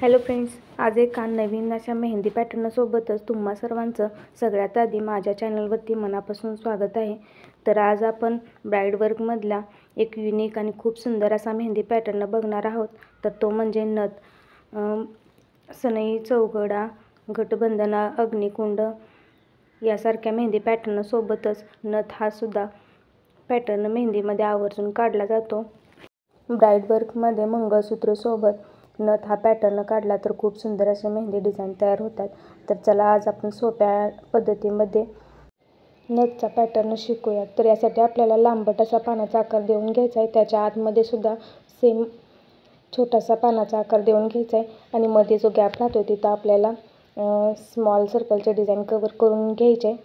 Hello friends, आज एका नवीन अशा मेहंदी पॅटर्नसोबतच तुम्हा सर्वांचं सगळ्यात आधी माझ्या चॅनलवरती मनापासून स्वागत आहे। तर आज आपण ब्राईड वर्कमधला एक युनिक आणि खूप सुंदर असा मेहंदी पॅटर्न बघणार आहोत। तर तो म्हणजे नथ। सनई चौघडा, घटबंधना, अग्निकुंड यासारख्या मेहंदी पॅटर्नसोबतच नथ हा सुद्धा पॅटर्न मेहंदीमध्ये आवर्जून काढला जातो। ब्राईड वर्कमध्ये मंगळसूत्रसोबत नथ हा पॅटर्न काढला तर खूप सुंदर असे मेहंदी डिझाईन तयार होतात। तर चला आज आपण सोप्या पद्धतीमध्ये नथचा पॅटर्न शिकूया। तर यासाठी आपल्याला लांबट असा पानाचा आकार देऊन घ्यायचा आहे। त्याच्या आतमध्ये सुद्धा सेम छोटासा पानाचा आकार देऊन घ्यायचा आहे आणि मध्ये जो गॅप राहतो तिथं आपल्याला स्मॉल सर्कलचे डिझाईन कवर करून घ्यायचे आहे।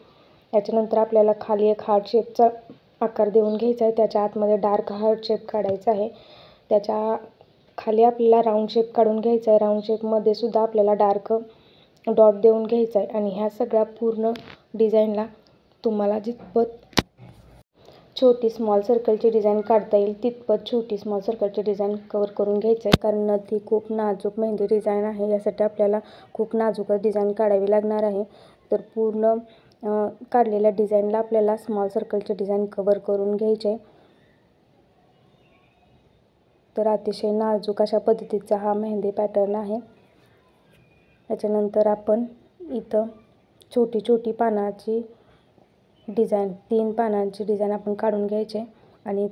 त्याच्यानंतर आपल्याला खाली एक हार्ट शेपचा आकार देऊन घ्यायचा आहे। त्याच्या आतमध्ये डार्क हार्ट शेप काढायचा आहे। त्याच्या खाली आपल्याला राऊंड शेप काढून घ्यायचा आहे। राऊंड शेपमध्ये सुद्धा आपल्याला डार्क डॉट देऊन घ्यायचा आहे आणि ह्या सगळ्या पूर्ण डिझाईनला तुम्हाला जितपत छोटी स्मॉल सर्कलची डिझाईन काढता येईल तितपत छोटी स्मॉल सर्कलची डिझाईन कवर करून घ्यायचं आहे। कारण नथ ही खूप नाजूक मेहंदी डिझाईन आहे, यासाठी आपल्याला खूप नाजूक डिझाईन काढावी लागणार आहे। तर पूर्ण काढलेल्या डिझाईनला आपल्याला स्मॉल सर्कलची डिझाईन कवर करून घ्यायचे। तर अतिशय नाजूक अशा पद्धतीचा हा मेहंदी पॅटर्न आहे। त्याच्यानंतर आपण इथं छोटी छोटी पानाची डिझाईन 3 पानांची डिझाईन आपण काढून घ्यायचे आणि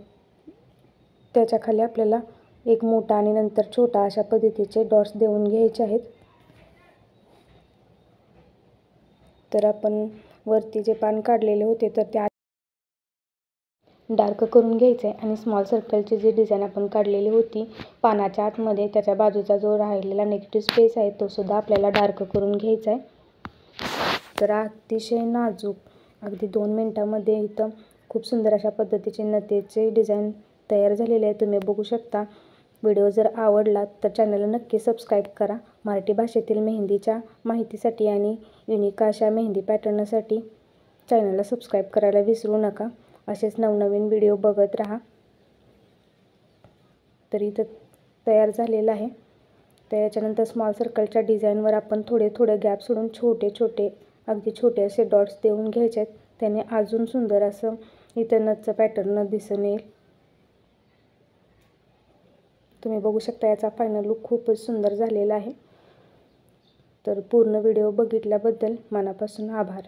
त्याच्या खाली आपल्याला एक मोठा आणि नंतर छोटा अशा पद्धतीचे डॉट्स देऊन घ्यायचे आहेत। तर आपण वरती जे पान काढलेले होते तर त्या डार्क करून घ्यायचं आहे आणि स्मॉल सर्कलची जी डिझाईन आपण काढलेली होती पानाच्या आतमध्ये त्याच्या बाजूचा जो राहिलेला नेगेटिव्ह स्पेस आहे तो सुद्धा आपल्याला डार्क करून घ्यायचा आहे। तर अतिशय नाजूक अगदी 2 मिनिटांमध्ये इथं खूप सुंदर अशा पद्धतीचे नथीचे डिझाईन तयार झालेले आहे, तुम्ही बघू शकता। व्हिडिओ जर आवडला तर चॅनलला नक्की सबस्क्राईब करा। मराठी भाषेतील मेहंदीच्या माहितीसाठी आणि युनिक अशा मेहंदी पॅटर्नसाठी चॅनलला सबस्क्राईब करायला विसरू नका। असेच नवनवीन व्हिडिओ बघत राहा। तर इथं तयार झालेलं आहे। तर याच्यानंतर स्मॉल सर्कलच्या डिझाईनवर आपण थोडे थोडे गॅप सोडून छोटे छोटे अगदी छोटे असे डॉट्स देऊन घ्यायचे आहेत। त्याने अजून सुंदर असं इथं नथचं पॅटर्न दिसून येईल। तुम्ही बघू शकता याचा फायनल लुक खूपच सुंदर झालेला आहे। तर पूर्ण व्हिडिओ बघितल्याबद्दल मनापासून आभार।